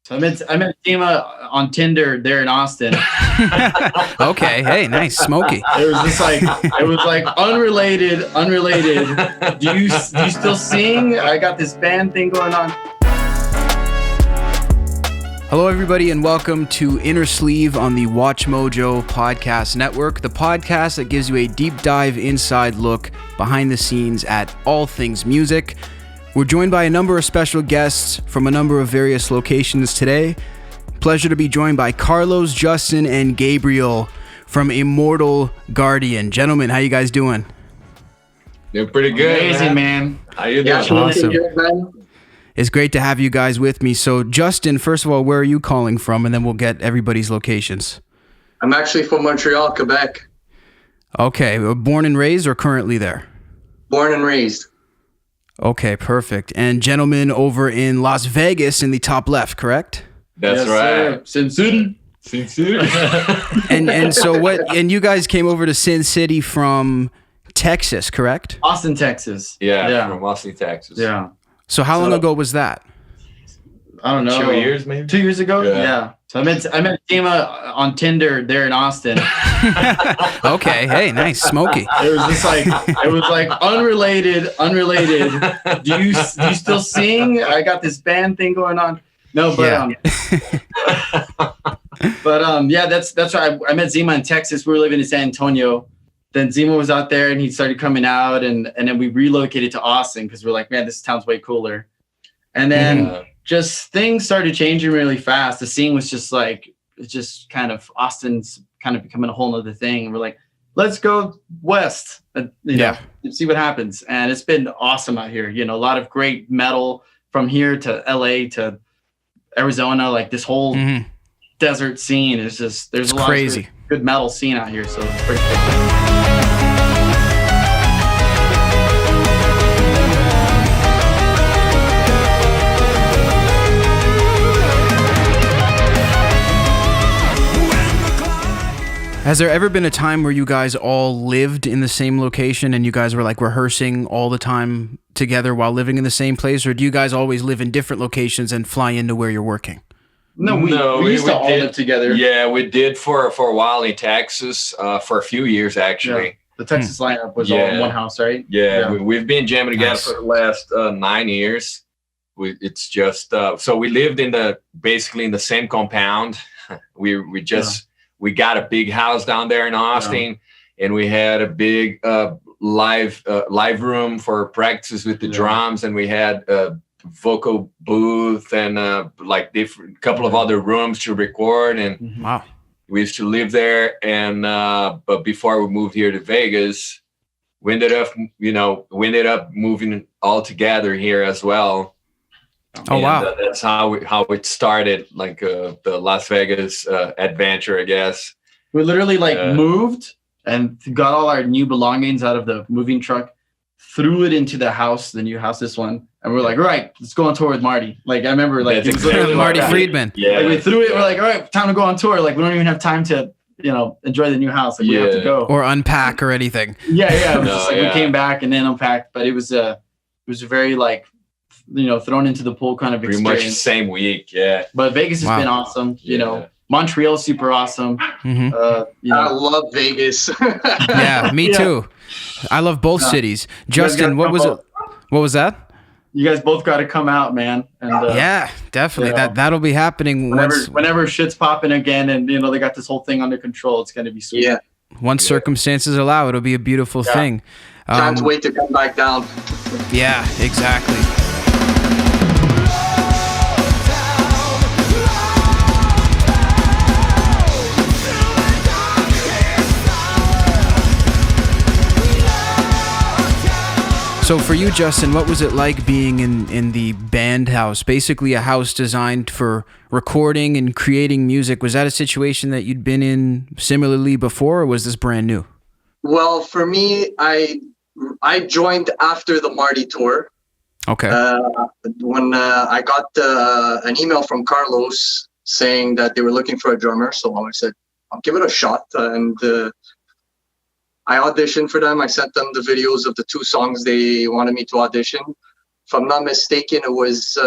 So I met Dima on Tinder there in Austin. Okay, hey, nice, smoky. It was like unrelated. Do you still sing? I got this band thing going on. Hello, everybody, and welcome to Innersleeve on the SoundMojo podcast network, the podcast that gives you a deep dive inside look behind the scenes at all things music. We're joined by a number of special guests from a number of various locations today. Pleasure to be joined by Carlos, Justin, and Gabriel from Immortal Guardian. Gentlemen, how you guys doing? They're pretty good. Amazing, man. How you doing? Awesome. It's great to have you guys with me. So, Justin, first of all, where are you calling from? And then we'll get everybody's locations. I'm actually from Montreal, Quebec. Okay. Born and raised or currently there? Born and raised. Okay, perfect. And gentlemen over in Las Vegas in the top left, correct? That's right. Sin City. And so what? And you guys came over to Sin City from Texas, correct? Austin, Texas. Yeah. From Austin, Texas. Yeah. So how long ago was that? I don't know. 2 years, maybe. 2 years ago. Yeah. So I met Dima on Tinder there in Austin. Okay, hey, nice, smoky. It was like unrelated. Do you still sing? I got this band thing going on. No, but yeah. That's right. I met Zima in Texas. We were living in San Antonio. Then Zima was out there and he started coming out, and then we relocated to Austin because we're like, man, this town's way cooler. And then just things started changing really fast. The scene was just like, it's just kind of Austin's kind of becoming a whole nother thing. And we're like, let's go west, see what happens. And it's been awesome out here. You know, a lot of great metal from here to LA to Arizona. Like this whole desert scene is just, there's a lot of good metal scene out here. So it's pretty cool. Has there ever been a time where you guys all lived in the same location and you guys were like rehearsing all the time together while living in the same place? Or do you guys always live in different locations and fly into where you're working? No, we used to all live together. Yeah, we did for a while in Texas, for a few years, actually. Yeah. The Texas lineup was all in one house, right? Yeah. We've been jamming together for the last 9 years. It's just, so we lived basically in the same compound. We got a big house down there in Austin, and we had a big live room for practice with the drums, and we had a vocal booth and different couple of other rooms to record. And we used to live there. And but before we moved here to Vegas, we ended up moving all together here as well. Oh, wow. That's how it started, like the Las Vegas adventure, I guess. We literally moved and got all our new belongings out of the moving truck, threw it into the house, the new house, this one. And we're like, all right, let's go on tour with Marty. Like, I remember it was literally Marty Friedman. Yeah. Like, we threw it. We're like, all right, time to go on tour. Like, we don't even have time to, enjoy the new house. Like, we have to go. Or unpack or anything. Yeah. It was just we came back and then unpacked. But it was a very thrown into the pool kind of pretty experience. much the same week, yeah. But Vegas has been awesome. You know, Montreal's super awesome. I love Vegas. Yeah, me too. I love both cities. Justin, what was it? What was that? You guys both got to come out, man. And yeah, definitely. That'll be happening whenever shit's popping again, and they got this whole thing under control. It's gonna be sweet. Yeah. Once circumstances allow, it'll be a beautiful thing. Can't wait to come back down. Yeah, exactly. So for you, Justin, what was it like being in the band house? Basically a house designed for recording and creating music. Was that a situation that you'd been in similarly before, or was this brand new? Well, for me, I joined after the Marty tour. Okay. When I got an email from Carlos saying that they were looking for a drummer, so I said, I'll give it a shot. And I auditioned for them. I sent them the videos of the 2 songs they wanted me to audition. If I'm not mistaken, it was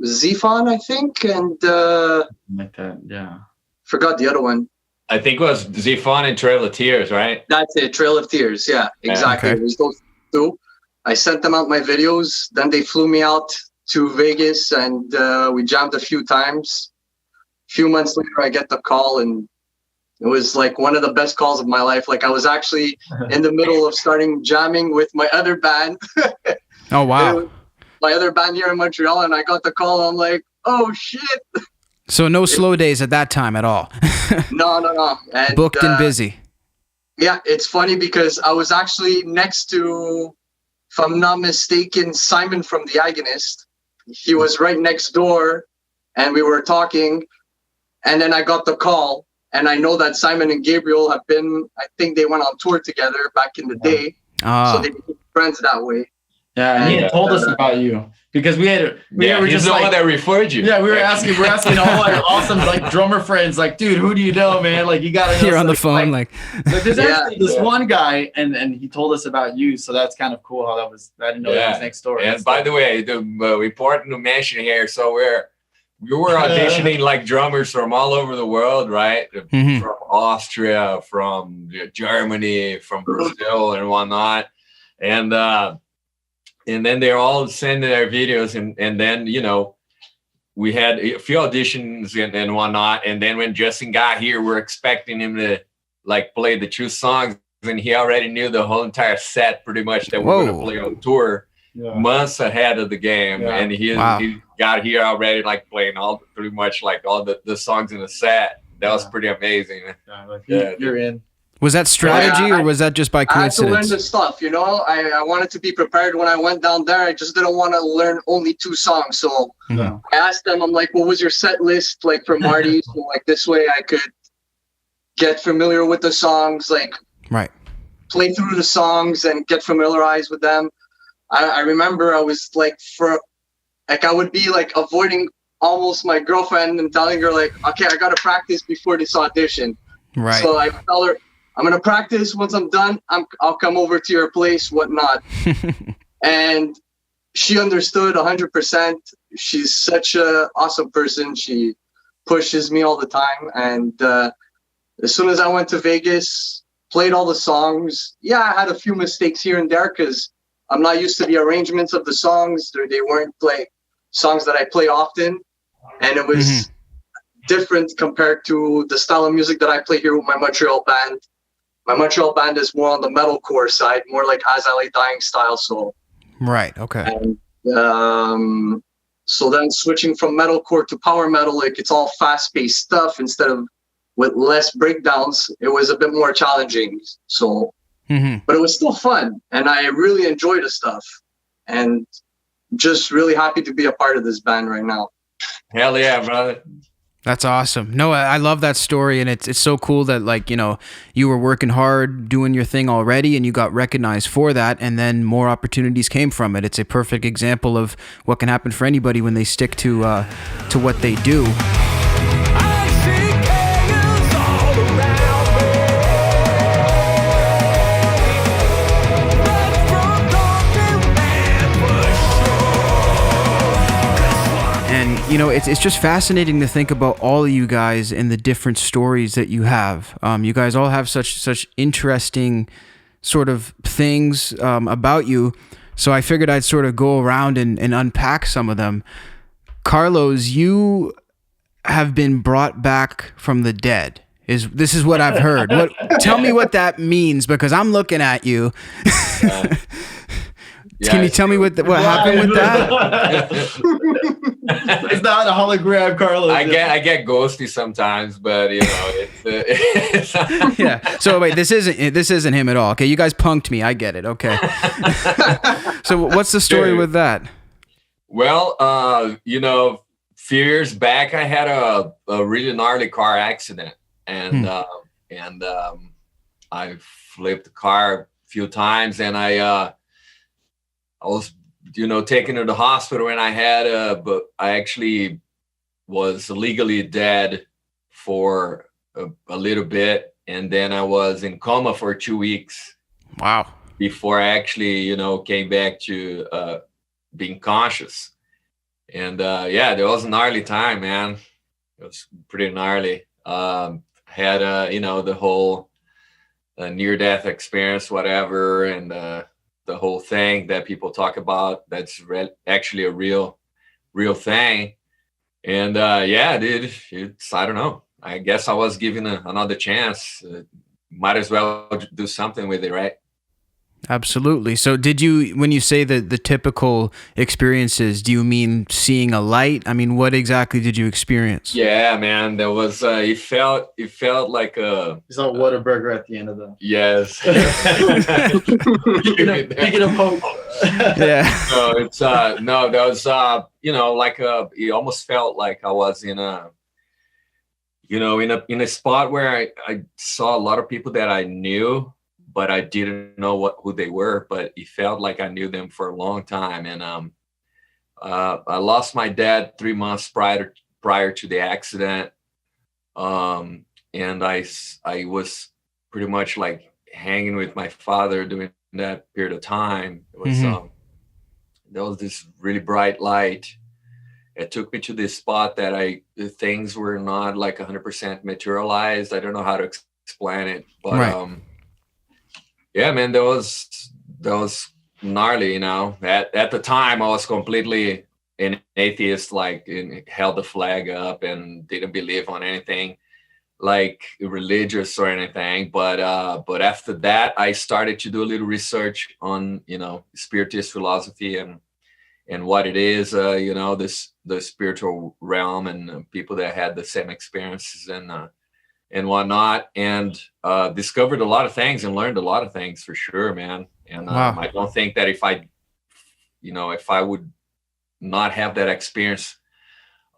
Zephon, I think, and like that. Yeah. forgot the other one. I think it was Zephon and Trail of Tears, right? That's it, Trail of Tears. Yeah, exactly. Okay. It was those two. I sent them out my videos. Then they flew me out to Vegas, and we jammed a few times. A few months later, I get the call, and it was like one of the best calls of my life. Like I was actually in the middle of starting jamming with my other band. Oh, wow. My other band here in Montreal, and I got the call. I'm like, oh shit. So no slow days at that time at all. No. And, Booked and busy. Yeah, it's funny because I was actually next to, if I'm not mistaken, Simon from The Agonist. He was right next door, and we were talking, and then I got the call, and I know that Simon and Gabriel have been, I think they went on tour together back in the day, so they became friends that way. Yeah, and he had told us about you because we were he's just the like, one that referred you. yeah, we're asking all our awesome like drummer friends, like, dude, who do you know, man? Like, you gotta know. You're on the phone, like there's actually this one guy, and he told us about you, so that's kind of cool how that was. I didn't know that was next door. And by the way, the important to mention here, so we were auditioning like drummers from all over the world, right? From Austria, from Germany, from Brazil, and whatnot, and then they're all sending their videos, and then we had a few auditions and whatnot, and then when Justin got here, we're expecting him to like play the 2 songs, and he already knew the whole entire set pretty much that we're going to play on tour months ahead of the game, and he got here already like playing pretty much all the songs in the set. That was pretty amazing. You're in. Was that strategy or was that just by coincidence? I had to learn the stuff, I wanted to be prepared when I went down there. I just didn't want to learn only 2 songs. So I asked them, I'm like, what was your set list like for Marty? So like this way I could get familiar with the songs, like play through the songs and get familiarized with them. I remember I was like, I would be like avoiding almost my girlfriend and telling her like, okay, I got to practice before this audition. Right. So I tell her, I'm going to practice. Once I'm done, I'll come over to your place, whatnot. And she understood 100%. She's such an awesome person. She pushes me all the time. And as soon as I went to Vegas, played all the songs. Yeah, I had a few mistakes here and there because I'm not used to the arrangements of the songs. They weren't like songs that I play often. And it was different compared to the style of music that I play here with my Montreal band. My Montreal band is more on the metalcore side, more like As I Lay Dying style. So right, okay. And so then switching from metalcore to power metal, like it's all fast-paced stuff instead of with less breakdowns. It was a bit more challenging. So, but it was still fun, and I really enjoy the stuff, and just really happy to be a part of this band right now. Hell yeah, brother. That's awesome. No, I love that story, and it's so cool that you were working hard, doing your thing already, and you got recognized for that, and then more opportunities came from it. It's a perfect example of what can happen for anybody when they stick to what they do. It's just fascinating to think about all of you guys and the different stories that you have. You guys all have such interesting sort of things about you. So I figured I'd sort of go around and unpack some of them. Carlos, you have been brought back from the dead. This is what I've heard. Tell me what that means, because I'm looking at you. Can you tell me what happened with that? It's not a hologram, Carlos. I get ghosty sometimes, but it's yeah. So wait, this isn't him at all. Okay, you guys punked me. I get it. Okay. So what's the story with that? Well, few years back, I had a really gnarly car accident, and I flipped the car a few times, and I was taken to the hospital, and but I actually was legally dead for a little bit, and then I was in coma for 2 weeks. Wow. Before I actually, came back to being conscious. And yeah, there was a gnarly time, man. It was pretty gnarly. Had the whole near-death experience, whatever, and the whole thing that people talk about. That's actually a real thing. And yeah, dude, I don't know. I guess I was given another chance. Might as well do something with it, right? Absolutely. So when you say that the typical experiences, do you mean seeing a light? I mean, what exactly did you experience? Yeah, man, there was, it felt like a... It's not Whataburger at the end of the... Yes. Picking up hope. Yeah. No, it's, no, there was, like it almost felt like I was in a spot where I saw a lot of people that I knew, but I didn't know who they were, but it felt like I knew them for a long time. And I lost my dad 3 months prior to the accident. And I was pretty much like hanging with my father during that period of time. It was, there was this really bright light. It took me to this spot that things were not like 100% materialized. I don't know how to explain it, but, right. Yeah, man, that was gnarly, At the time, I was completely an atheist, like, and held the flag up and didn't believe on anything like religious or anything. But after that, I started to do a little research on, Spiritist philosophy and what it is, the spiritual realm and people that had the same experiences and whatnot, and discovered a lot of things and learned a lot of things for sure, man. And wow. I don't think that if I would not have that experience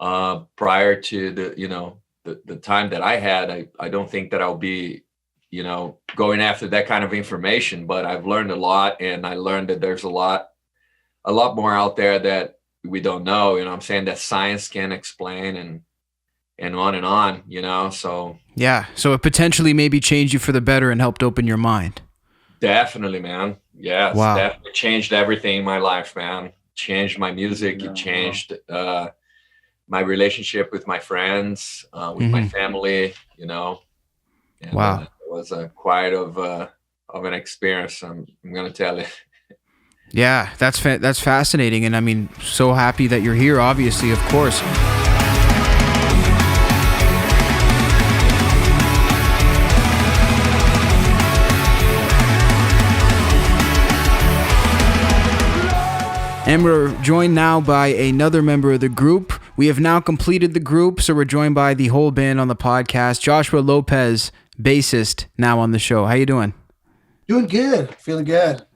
prior to the time that I had, I don't think that I'll be, going after that kind of information. But I've learned a lot, and I learned that there's a lot more out there that we don't know, I'm saying, that science can explain and on, so. Yeah. So it potentially maybe changed you for the better and helped open your mind. Definitely, man. Yeah. It's wow. Definitely changed everything in my life, man. Changed my music. It changed my relationship with my friends, with my family, And, wow. It was quite of an experience. I'm going to tell you. Yeah, that's fascinating. And I mean, so happy that you're here, obviously, of course. And we're joined now by another member of the group. We have now completed the group, so we're joined by the whole band on the podcast. Joshua Lopez, bassist, now on the show. How you doing? Doing good. Feeling good.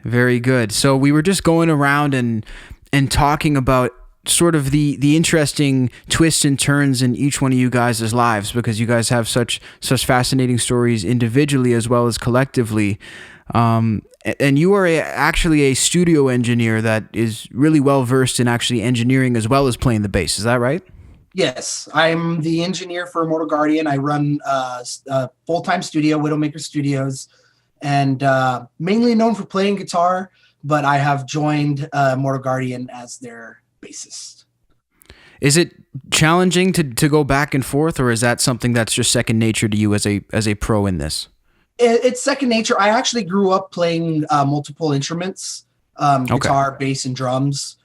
Very good. So we were just going around and talking about sort of the interesting twists and turns in each one of you guys' lives, because you guys have such fascinating stories individually as well as collectively. And you are actually a studio engineer that is really well versed in actually engineering as well as playing the bass. Is that right? Yes, I'm the engineer for Immortal Guardian. I run a full-time studio, Widowmaker Studios, and mainly known for playing guitar, but I have joined Immortal Guardian as their bassist. Is it challenging to go back and forth, or is that something that's just second nature to you as a pro in this? It's second nature. I actually grew up playing multiple instruments, guitar, bass, and drums.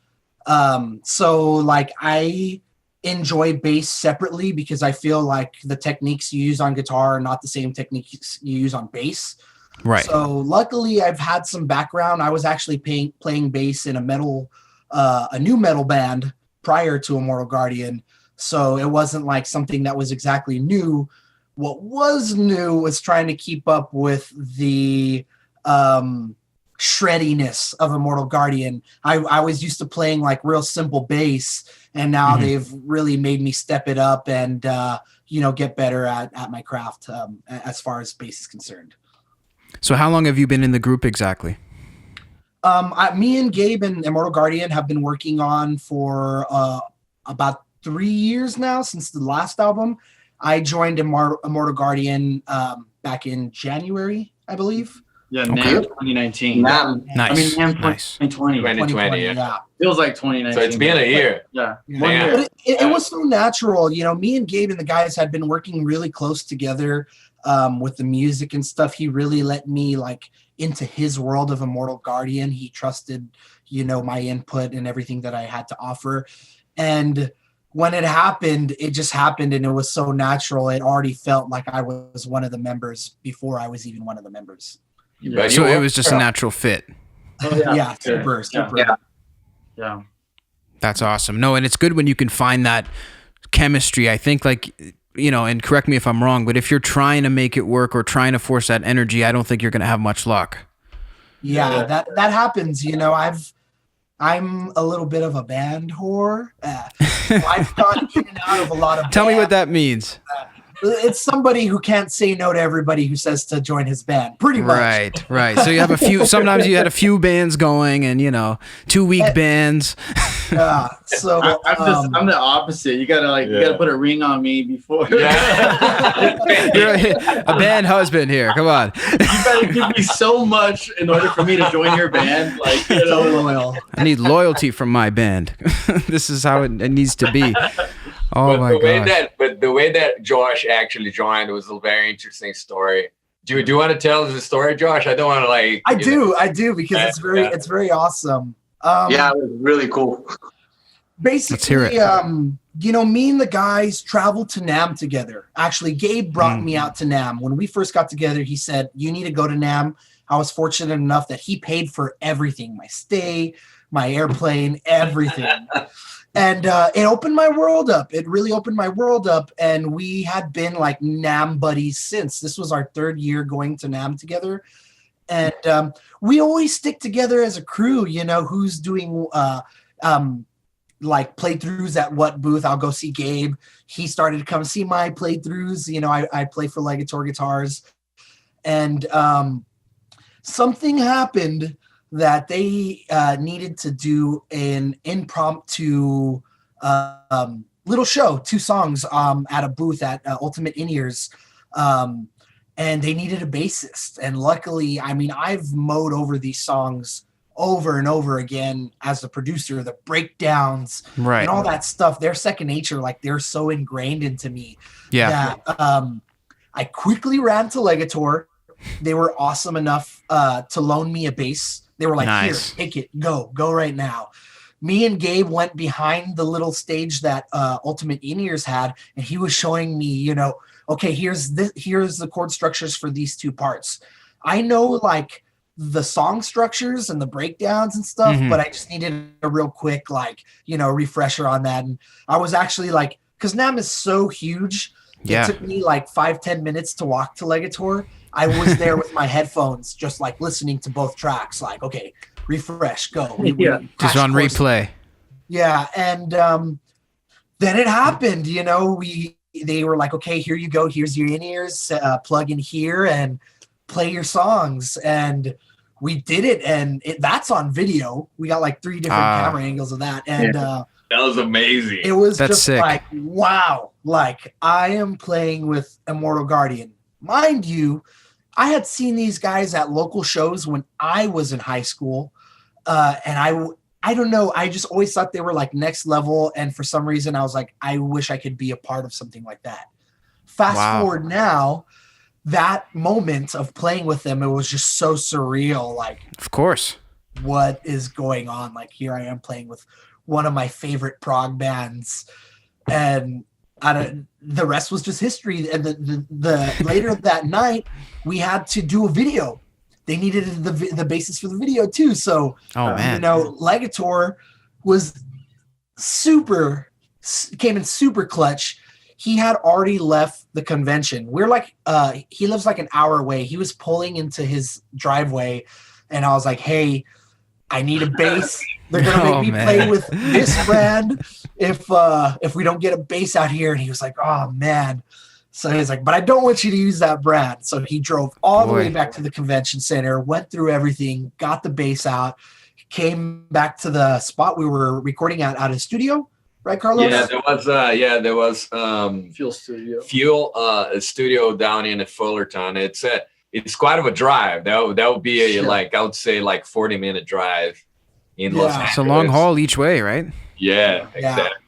So like I enjoy bass separately because I feel like the techniques you use on guitar are not the same techniques you use on bass. Right. So luckily I've had some background. I was actually playing bass in a new metal band prior to Immortal Guardian. So it wasn't like something that was exactly new. What was new was trying to keep up with the shreddiness of Immortal Guardian. I was used to playing like real simple bass, and now they've really made me step it up and get better at my craft as far as bass is concerned. So how long have you been in the group exactly? Me and Gabe and Immortal Guardian have been working on for about 3 years now, since the last album. I joined Immortal Guardian back in January, I believe. Yeah, Okay. NAMM 2019. NAMM. Nice. I mean, NAMM Nice. 2020. 2020, yeah. Feels like 2019. So it's been a year. Yeah. Yeah. 1 year. But it was so natural. You know, me and Gabe and the guys had been working really close together with the music and stuff. He really let me like into his world of Immortal Guardian. He trusted, you know, my input and everything that I had to offer. And when it happened, it just happened, and it was so natural. It already felt like I was one of the members before I was even one of the members. Yeah. So it was just a natural fit. Oh, Yeah, sure. super. Yeah. That's awesome. No, and it's good when you can find that chemistry. I think, like, you know, and correct me if I'm wrong, but if you're trying to make it work or trying to force that energy, I don't think you're going to have much luck. Yeah, that happens. You know, I'm a little bit of a band whore. I've gone in and out of a lot of Tell me what bands. that means. It's somebody who can't say no to everybody who says to join his band, pretty much. Right. So you have a few, sometimes you had a few bands going and, you know, 2-week bands. Yeah. So I'm the opposite. You gotta put a ring on me before. Yeah. You're a band husband here. Come on. You better give me so much in order for me to join your band. Like, you know, loyal. I need loyalty from my band. This is how it needs to be. Oh my gosh. But the way that Josh actually joined was a very interesting story. Do you want to tell the story, Josh? I don't want to like. I do because it's very awesome. Yeah, it was really cool. Basically, Let's hear it. You know, me and the guys traveled to NAMM together. Actually, Gabe brought me out to NAMM. When we first got together, he said, "You need to go to NAMM." I was fortunate enough that he paid for everything, my stay, my airplane, everything. And it opened my world up. It really opened my world up. And we had been like NAMM buddies since. This was our 3rd year going to NAMM together. And we always stick together as a crew, you know, who's doing like playthroughs at what booth. I'll go see Gabe. He started to come see my playthroughs. You know, I play for Legator Guitars. And something happened that they needed to do an impromptu little show, 2 songs at a booth at Ultimate In-Ears. And they needed a bassist. And luckily, I mean, I've mowed over these songs over and over again as the producer, the breakdowns and all that stuff. They're second nature. Like, they're so ingrained into me that I quickly ran to Legator. They were awesome enough to loan me a bass. They were like, Nice. Here, take it, go right now. Me and Gabe went behind the little stage that Ultimate In-Ears had, and he was showing me, you know, okay, here's the chord structures for these 2 parts. I know like the song structures and the breakdowns and stuff, but I just needed a real quick, like, you know, refresher on that. And I was actually like, because NAMM is so huge, it took me like 5-10 minutes to walk to Legator. I was there with my headphones, just like listening to both tracks, like, okay, refresh, go. Just on replay. Yeah. And then it happened, you know, they were like, okay, here you go. Here's your in-ears, plug in here and play your songs. And we did it. And that's on video. We got like 3 different camera angles of that. And that was amazing. It was just sick. like, wow, like I am playing with Immortal Guardian. Mind you, I had seen these guys at local shows when I was in high school. And I don't know. I just always thought they were like next level. And for some reason I was like, I wish I could be a part of something like that. Fast forward now, that moment of playing with them, it was just so surreal. Like, of course, what is going on? Like, here I am playing with one of my favorite prog bands, and the rest was just history. And the later that night, we had to do a video. They needed the basis for the video too. So, you know, Legator was came in super clutch. He had already left the convention. We're like, he lives like an hour away. He was pulling into his driveway, and I was like, hey, I need a bass. They're gonna make me play with this brand if we don't get a bass out here. And he was like, oh man. So he's like, but I don't want you to use that brand. So he drove all the way back to the convention center, went through everything, got the bass out, came back to the spot we were recording at his studio. Right, Carlos? Yeah, there was Fuel Studio. a studio down in Fullerton. It's it's quite of a drive. That would be like, I would say like 40-minute drive in Los Angeles. It's a long haul each way, right? Yeah, exactly.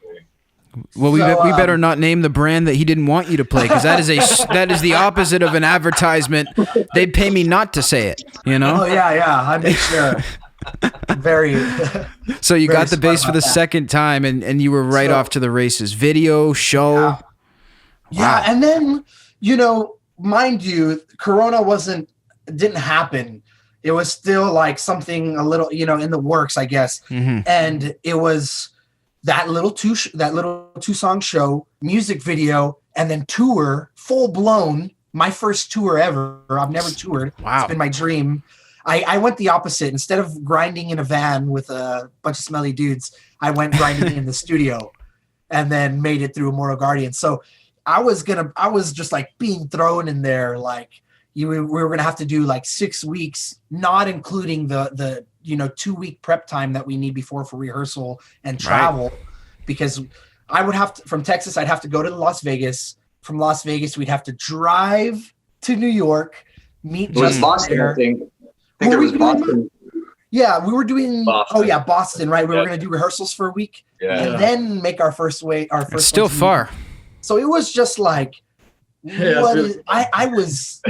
Well, we better not name the brand that he didn't want you to play, because that is the opposite of an advertisement. They'd pay me not to say it, you know? Oh yeah, I make sure. Very. So you very got the bass for the second time, and you were right off to the races. Video, show. Yeah, and then, you know, mind you, Corona didn't happen. It was still like something a little, you know, in the works, I guess. Mm-hmm. And it was that little two-song show, music video, and then tour, full blown. My first tour ever. I've never toured. Wow. It's been my dream. I went the opposite. Instead of grinding in a van with a bunch of smelly dudes, I went grinding in the studio, and then made it through Immortal Guardian. So I was just like being thrown in there. Like we were gonna have to do like 6 weeks, not including the 2-week prep time that we need before for rehearsal and travel, because I would have to, from Texas, I'd have to go to Las Vegas. From Las Vegas, we'd have to drive to New York, meet. It was Boston, I think. I think it was Boston. Yeah, we were doing. Boston. Oh yeah, Boston, right? We were going to do rehearsals for a week, and then make our first. It's still far. So it was just like, I was.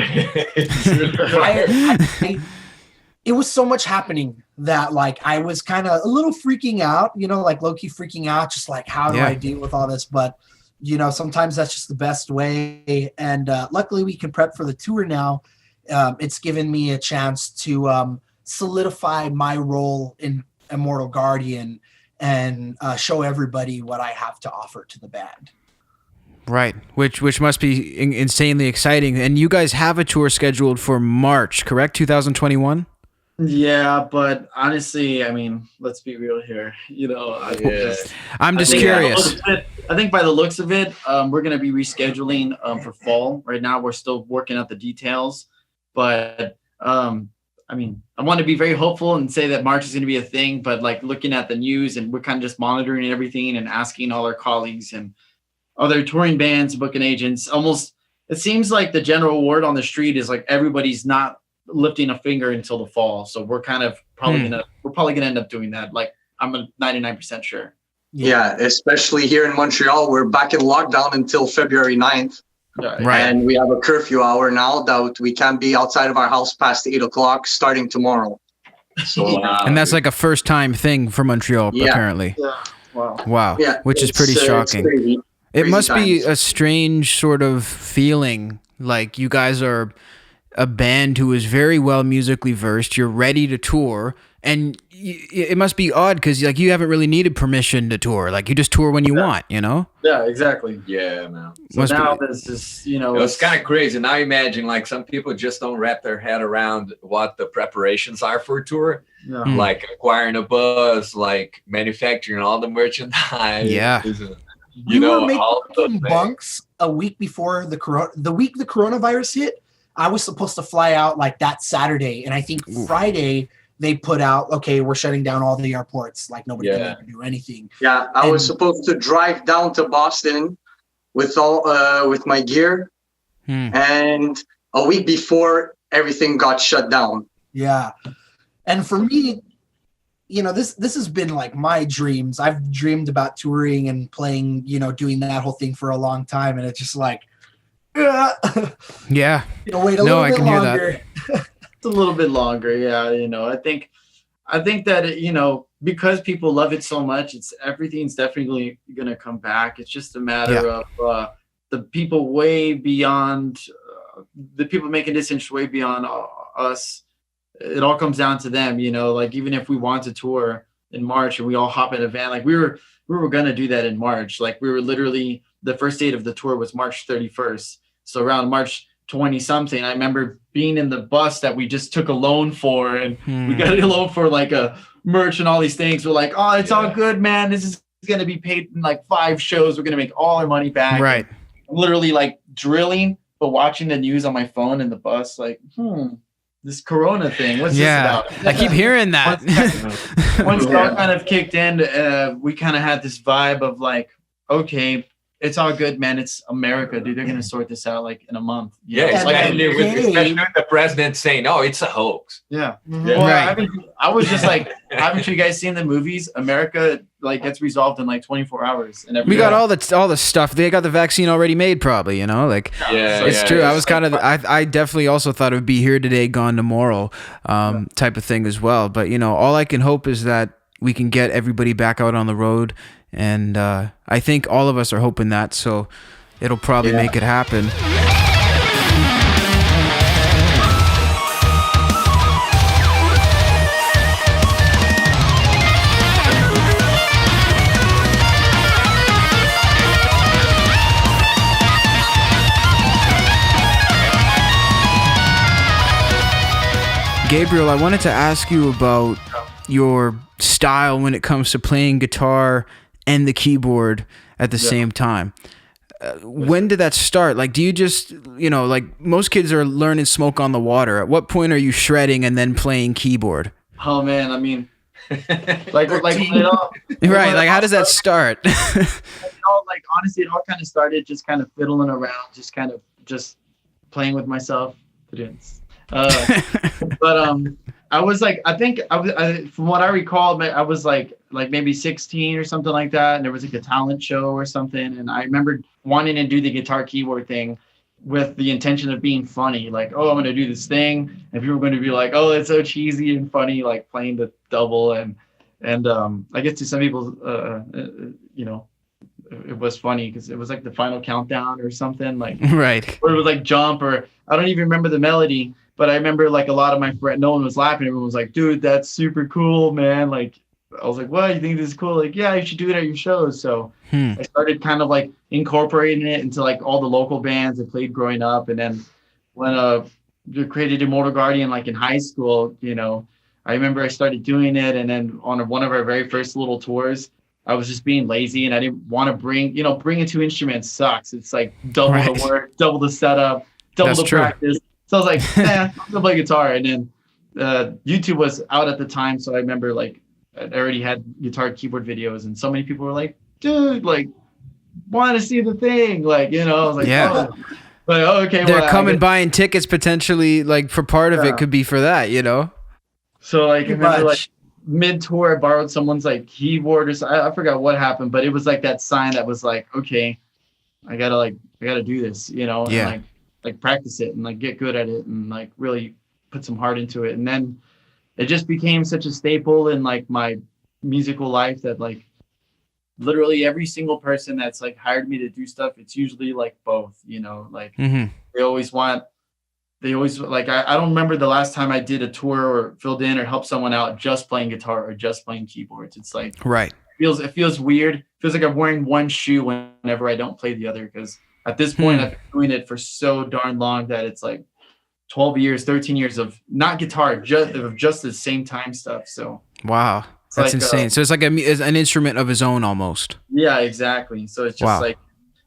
It was so much happening that like I was kind of a little freaking out, you know, like low-key freaking out, just like how do I deal with all this? But you know, sometimes that's just the best way. And luckily we can prep for the tour now. It's given me a chance to solidify my role in Immortal Guardian and show everybody what I have to offer to the band. Right, which must be insanely exciting. And you guys have a tour scheduled for March, correct? 2021? Yeah, but honestly, I mean, let's be real here. You know, I'm just curious. I think by the looks of it, we're going to be rescheduling for fall. Right now, we're still working out the details. But, I mean, I want to be very hopeful and say that March is going to be a thing. But, like, looking at the news, and we're kind of just monitoring everything and asking all our colleagues and other touring bands, booking agents. Almost, it seems like the general word on the street is, like, everybody's not lifting a finger until the fall. So we're kind of probably gonna end up doing that. Like, I'm 99% sure. Yeah, especially here in Montreal, we're back in lockdown until February 9th. Right. And we have a curfew hour now that we can't be outside of our house past 8 o'clock starting tomorrow. So and that's like a first time thing for Montreal, apparently. Yeah. Wow. Yeah, which is pretty shocking. Crazy Must times. be a strange sort of feeling, like you guys are a band who is very well musically versed. You're ready to tour, and it must be odd because like you haven't really needed permission to tour. Like you just tour when you want, you know? Yeah, exactly. Yeah, man. So now this is, you know, it's kind of crazy. Now imagine like some people just don't wrap their head around what the preparations are for a tour. Yeah. Like acquiring a bus, like manufacturing all the merchandise. Yeah. We were making bunks a week before the week the coronavirus hit. I was supposed to fly out like that Saturday, and I think Friday they put out, okay, we're shutting down all the airports. Like nobody can ever do anything. Yeah, I was supposed to drive down to Boston with my gear, and a week before everything got shut down. Yeah, and for me, you know, this has been like my dreams. I've dreamed about touring and playing, you know, doing that whole thing for a long time, and it's just like. Yeah. You know, wait a little bit longer. It's a little bit longer. Yeah. You know, I think that, you know, because people love it so much, everything's definitely going to come back. It's just a matter of the people way beyond the people making decisions way beyond us. It all comes down to them, you know, like even if we want to tour in March and we all hop in a van, like we were going to do that in March. Like we were literally, the first date of the tour was March 31st. So around March 20 something, I remember being in the bus that we just took a loan for, and we got a loan for like a merch and all these things. We're like, oh, it's all good, man. This is going to be paid in like 5 shows. We're going to make all our money back. Right. I'm literally like drilling, but watching the news on my phone in the bus, like, this Corona thing. What's this about? I keep hearing that. Once it all kind of kicked in, we kind of had this vibe of like, okay, it's all good, man. It's America, dude. They're gonna sort this out like in a month. Yeah, especially with the president saying, "No, it's a hoax." Yeah. Mhm. Well, Right. I was just like, haven't you guys seen the movies? America like gets resolved in like 24 hours, and We got all the stuff. They got the vaccine already made, probably. You know, like it's true. I was kind of I definitely also thought it would be here today, gone tomorrow, type of thing as well. But you know, all I can hope is that we can get everybody back out on the road. And I think all of us are hoping that, so it'll probably make it happen. Gabriel, I wanted to ask you about your style when it comes to playing guitar and the keyboard at the same time. When did that start? Like, do you just, you know, like most kids are learning Smoke on the Water. At what point are you shredding and then playing keyboard? Oh man, I mean, like you know, right? Like, how does that start? you know, like honestly, it all kind of started just kind of fiddling around, just playing with myself. But I was like, I think from what I recall, I was like maybe 16 or something like that, and there was like a talent show or something, and I remember wanting to do the guitar keyboard thing with the intention of being funny, like, oh, I'm gonna do this thing, and people were going to be like, oh, it's so cheesy and funny, like playing the double, and I guess to some people, you know, it was funny because it was like the Final Countdown or something, like right, or it was like Jump, or I don't even remember the melody. But I remember like a lot of my friends, no one was laughing. Everyone was like, dude, that's super cool, man. Like, I was like, what, you think this is cool? Like, yeah, you should do it at your shows. So I started kind of like incorporating it into like all the local bands I played growing up. And then when we created Immortal Guardian, like in high school, you know, I remember I started doing it. And then on one of our very first little tours, I was just being lazy and I didn't want to bringing two instruments sucks. It's like double the work, double the setup, double the practice. So I was like, I'm gonna play guitar. And then YouTube was out at the time. So I remember like I already had guitar keyboard videos and so many people were like, dude, like want to see the thing. Like, you know, I was like, oh. Like, oh, okay. They're coming buying tickets potentially, like for part of it could be for that, you know? So like, I remember like mid-tour I borrowed someone's like keyboard or something. I forgot what happened, but it was like that sign that was like, okay, I gotta do this, you know? Yeah. And like practice it and like get good at it and like really put some heart into it. And then it just became such a staple in like my musical life that like literally every single person that's like hired me to do stuff, it's usually like both, you know, like they always like, I don't remember the last time I did a tour or filled in or helped someone out just playing guitar or just playing keyboards. It's like, it feels weird. It feels like I'm wearing one shoe whenever I don't play the other. Cause at this point I've been doing it for so darn long that it's like 12 years, 13 years of not guitar, just the same time stuff. So, wow, that's like, insane. So it's like an instrument of his own almost. Yeah, exactly. So it's just like,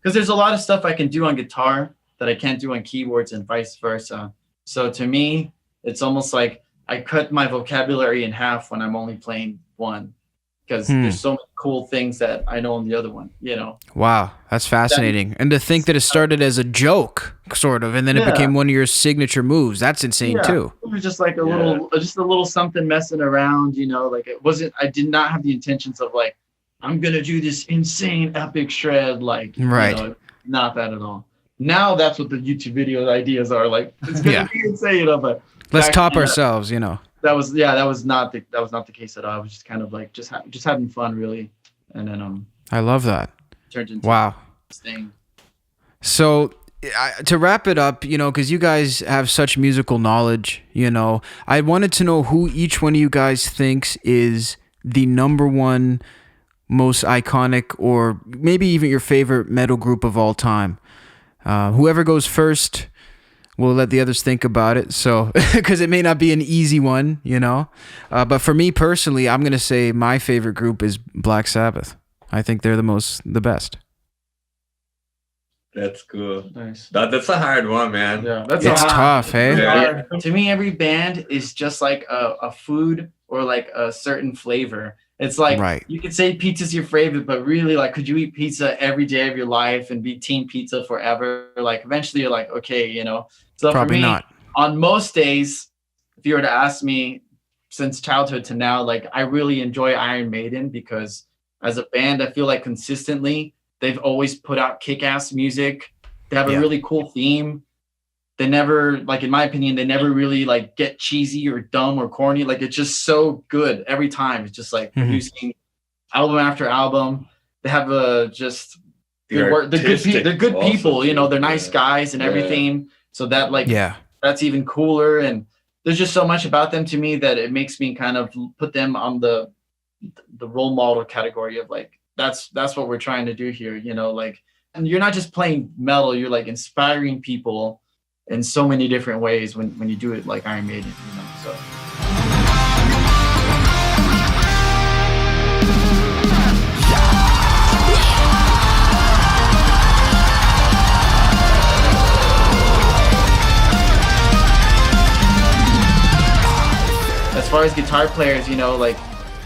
cause there's a lot of stuff I can do on guitar that I can't do on keyboards and vice versa. So to me, it's almost like I cut my vocabulary in half when I'm only playing one. Because there's so many cool things that I know on the other one, you know. Wow, that's fascinating. And to think that it started as a joke, sort of, and then it became one of your signature moves. That's insane too. It was just like a little something messing around, you know. Like I did not have the intentions of like, I'm gonna do this insane epic shred, like, you know, not that at all. Now that's what the YouTube video ideas are like. It's gonna be insane, you know. But let's top ourselves, you know. That was not the case at all. I was just kind of like just having fun, really, and then I love that. Turned into this thing. So to wrap it up, you know, because you guys have such musical knowledge, you know, I wanted to know who each one of you guys thinks is the number one most iconic, or maybe even your favorite metal group of all time. Whoever goes first. We'll let the others think about it. So, because it may not be an easy one, you know. But for me personally, I'm going to say my favorite group is Black Sabbath. I think they're the best. That's cool. Nice. That's a hard one, man. Yeah, it's tough, hey? Yeah. To me, every band is just like a food or like a certain flavor. It's like Right. you could say pizza's your favorite, but really, like, could you eat pizza every day of your life and be team pizza forever? Like, eventually you're like, okay, you know. So Probably for me, not. on most days, if you were to ask me since childhood to now, like, I really enjoy Iron Maiden because as a band, I feel like consistently they've always put out kick-ass music. They have a really cool theme. They never, like, in my opinion, they never really like get cheesy or dumb or corny. Like, it's just so good every time. It's just like producing album after album. They have just good work. They're good people, you know, they're nice guys and everything. So that, like, that's even cooler. And there's just so much about them to me that it makes me kind of put them on the role model category of like, that's what we're trying to do here, you know, like, and you're not just playing metal, you're like inspiring people in so many different ways when you do it like Iron Maiden, you know, so. As far as guitar players, you know, like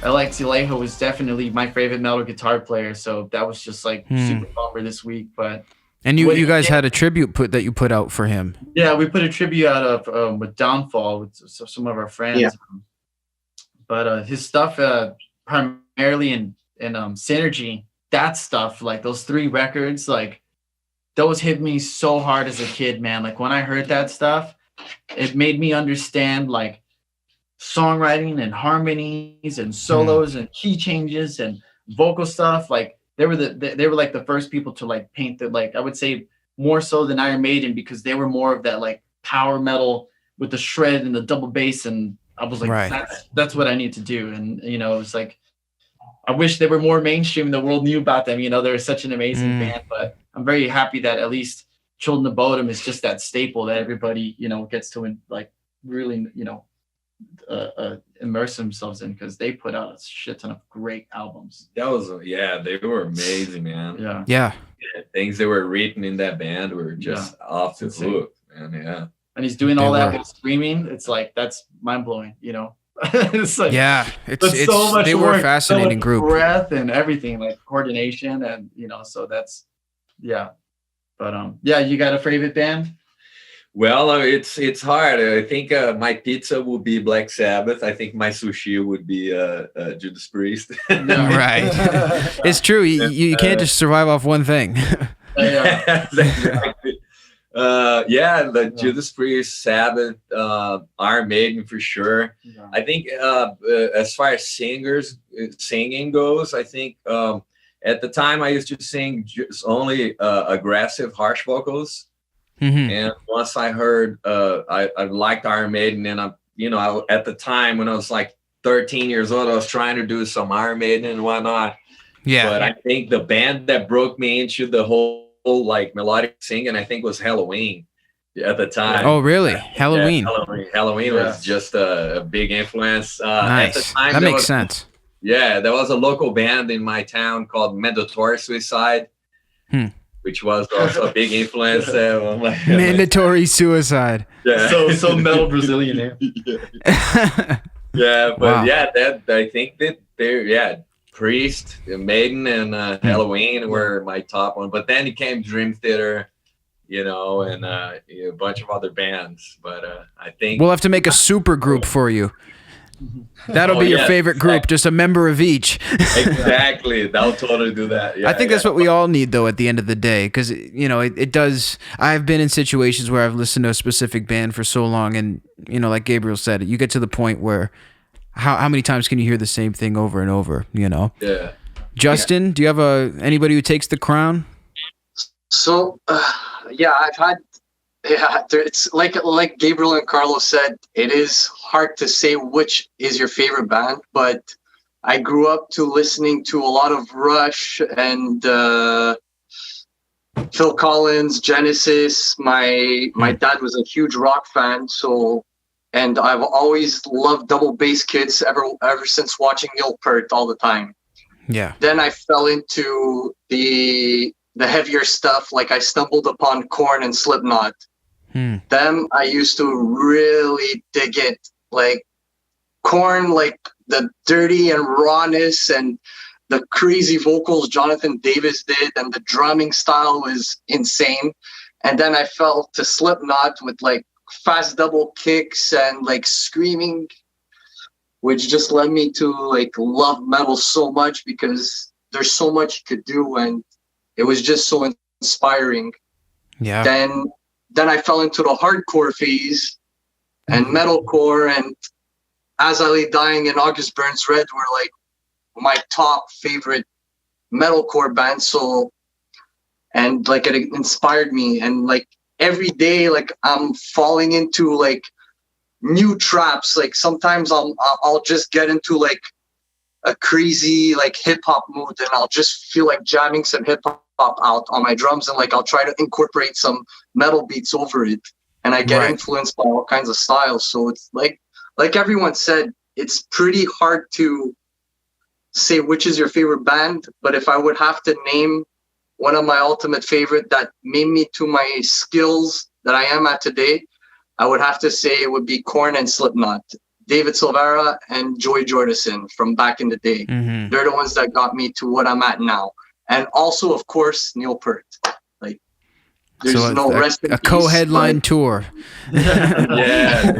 Alex Alejo was definitely my favorite metal guitar player, so that was just like super bummer this week, but. And you guys had a tribute that you put out for him. Yeah, we put a tribute out of with Downfall with some of our friends. Yeah. But his stuff primarily in Synergy, that stuff, like those 3 records, like those hit me so hard as a kid, man. Like when I heard that stuff, it made me understand like songwriting and harmonies and solos and key changes and vocal stuff. Like they were like the first people to like paint the, like, I would say more so than Iron Maiden, because they were more of that like power metal with the shred and the double bass. And I was like, that's what I need to do. And, you know, it's like, I wish they were more mainstream. The world knew about them. You know, they're such an amazing band, but I'm very happy that at least Children of Bodom is just that staple that everybody, you know, gets to like really, you know, immerse themselves in, because they put out a shit ton of great albums. That was they were amazing, man. Yeah, things that were written in that band were just off the hook, man. And he's doing all that while screaming. It's like, that's mind-blowing, you know. It's like, it's so much they work, were a fascinating so much group, breath and everything, like coordination, and you know, so that's but you got a favorite band? Well, it's hard. I think my pizza would be Black Sabbath. I think my sushi would be Judas Priest. Right. It's true. You can't just survive off one thing. Exactly. The Judas Priest, Sabbath, Iron Maiden for sure. Yeah. I think as far as singing goes, I think at the time I used to sing just only aggressive, harsh vocals. And once I heard, I liked Iron Maiden, and at the time when I was like 13 years old, I was trying to do some Iron Maiden and whatnot. Yeah. But I think the band that broke me into the whole like melodic singing, I think, was Halloween at the time. Oh, really? Halloween. Halloween was just a big influence. Nice. At the time, that makes sense. Yeah, there was a local band in my town called Mandatory Suicide. Which was also a big influence. Mandatory Suicide. Yeah. So metal Brazilian name. I think that they're Priest, Maiden, and Halloween were my top one. But then it came Dream Theater, you know, and a bunch of other bands. But I think we'll have to make a super group for you. That'll be your favorite group, just a member of each. Exactly. That'll totally do that. Yeah, I think that's what we all need, though, at the end of the day, because, you know, it does. I've been in situations where I've listened to a specific band for so long, and, you know, like Gabriel said, you get to the point where how many times can you hear the same thing over and over, you know? Yeah. Justin, do you have anybody who takes the crown? So, I've had. Yeah, it's like Gabriel and Carlos said, it is hard to say which is your favorite band, but I grew up to listening to a lot of Rush and Phil Collins, Genesis. My dad was a huge rock fan, and I've always loved double bass kits ever since watching Neil Peart all the time. Yeah. Then I fell into the heavier stuff, like I stumbled upon Korn and Slipknot. Them, I used to really dig it. Like Korn, like the dirty and rawness and the crazy vocals Jonathan Davis did, and the drumming style was insane. And then I fell to Slipknot with like fast double kicks and like screaming, which just led me to like love metal so much because there's so much you could do, and it was just so inspiring. Yeah. Then I fell into the hardcore phase and metalcore, and As I Lay Dying and August Burns Red were like my top favorite metalcore bands. So, and like it inspired me, and like every day, like I'm falling into like new traps. Like sometimes I'll just get into like a crazy like hip hop mood, and I'll just feel like jamming some hip hop out on my drums, and like I'll try to incorporate some metal beats over it, and I get influenced by all kinds of styles. So it's like everyone said, it's pretty hard to say which is your favorite band, but if I would have to name one of my ultimate favorite that made me to my skills that I am at today, I would have to say it would be Korn and Slipknot. David Silvera and Joey Jordison from back in the day. Mm-hmm. They're the ones that got me to what I'm at now. And also, of course, Neil Peart. Like, there's so no rest in peace, co-headline tour. Yeah.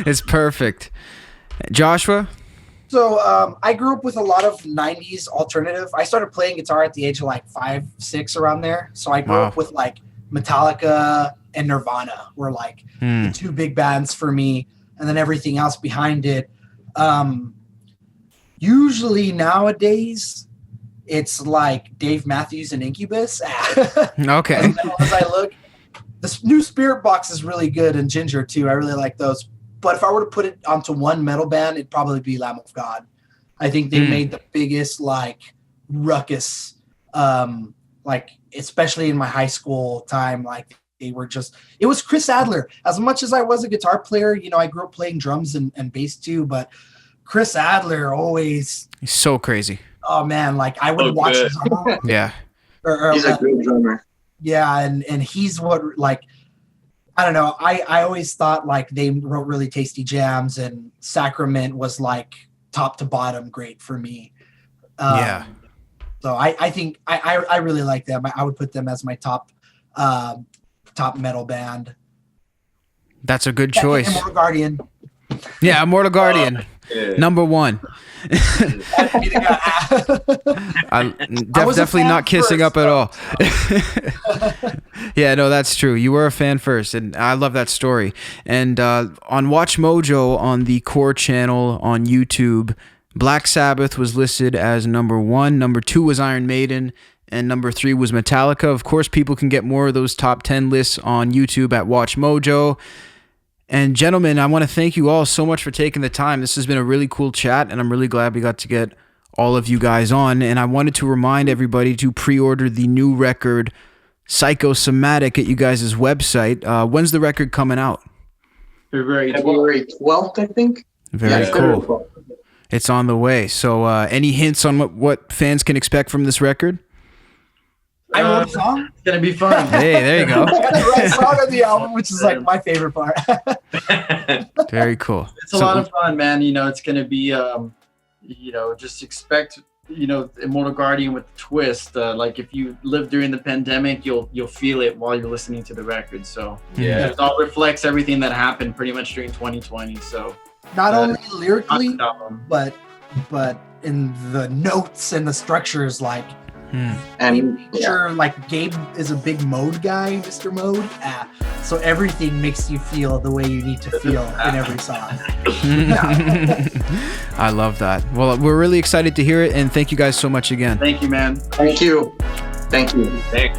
It's perfect. Joshua? So I grew up with a lot of 90s alternative. I started playing guitar at the age of like 5, 6, around there. So I grew up with like Metallica and Nirvana were like the two big bands for me. And then everything else behind it. Usually nowadays, it's like Dave Matthews and Incubus. Okay. As I look, this new Spirit Box is really good, and Ginger too. I really like those. But if I were to put it onto one metal band, it'd probably be Lamb of God. I think they made the biggest like ruckus, like especially in my high school time. Like they were just, it was Chris Adler. As much as I was a guitar player, you know, I grew up playing drums and bass too. But Chris Adler always, he's so crazy. Oh man, like I would watch his yeah. He's a great drummer. Yeah, and he's what, like, I don't know. I always thought like they wrote really tasty jams, and Sacrament was like top to bottom great for me. Yeah. So I think I really like them. I would put them as my top metal band. That's a good choice. Immortal Guardian. Yeah, Immortal Guardian. Number one. I'm definitely not kissing first, up at all. Yeah, no, that's true. You were a fan first, and I love that story. And on Watch Mojo on the Core channel on YouTube, Black Sabbath was listed as number 1. Number 2 was Iron Maiden, and number 3 was Metallica. Of course, people can get more of those top 10 lists on YouTube at Watch Mojo. And gentlemen, I want to thank you all so much for taking the time. This has been a really cool chat, and I'm really glad we got to get all of you guys on. And I wanted to remind everybody to pre-order the new record, Psychosomatic, at you guys' website. When's the record coming out? February 12th, I think. Very cool. It's on the way. So any hints on what fans can expect from this record? I wrote a song. It's going to be fun. Hey, there you go. I got to write a song on the album, which is like my favorite part. Very cool. It's a lot of fun, man. You know, it's going to be, you know, just expect, you know, Immortal Guardian with the twist. Like if you lived during the pandemic, you'll feel it while you're listening to the record. So it all reflects everything that happened pretty much during 2020. So not only lyrically, but in the notes and the structures, like. And sure, like Gabe is a big mode guy, Mr. Mode. So everything makes you feel the way you need to feel in every song. I love that. Well, we're really excited to hear it, and thank you guys so much again. Thank you, man. Thank you. Thank you. Thanks.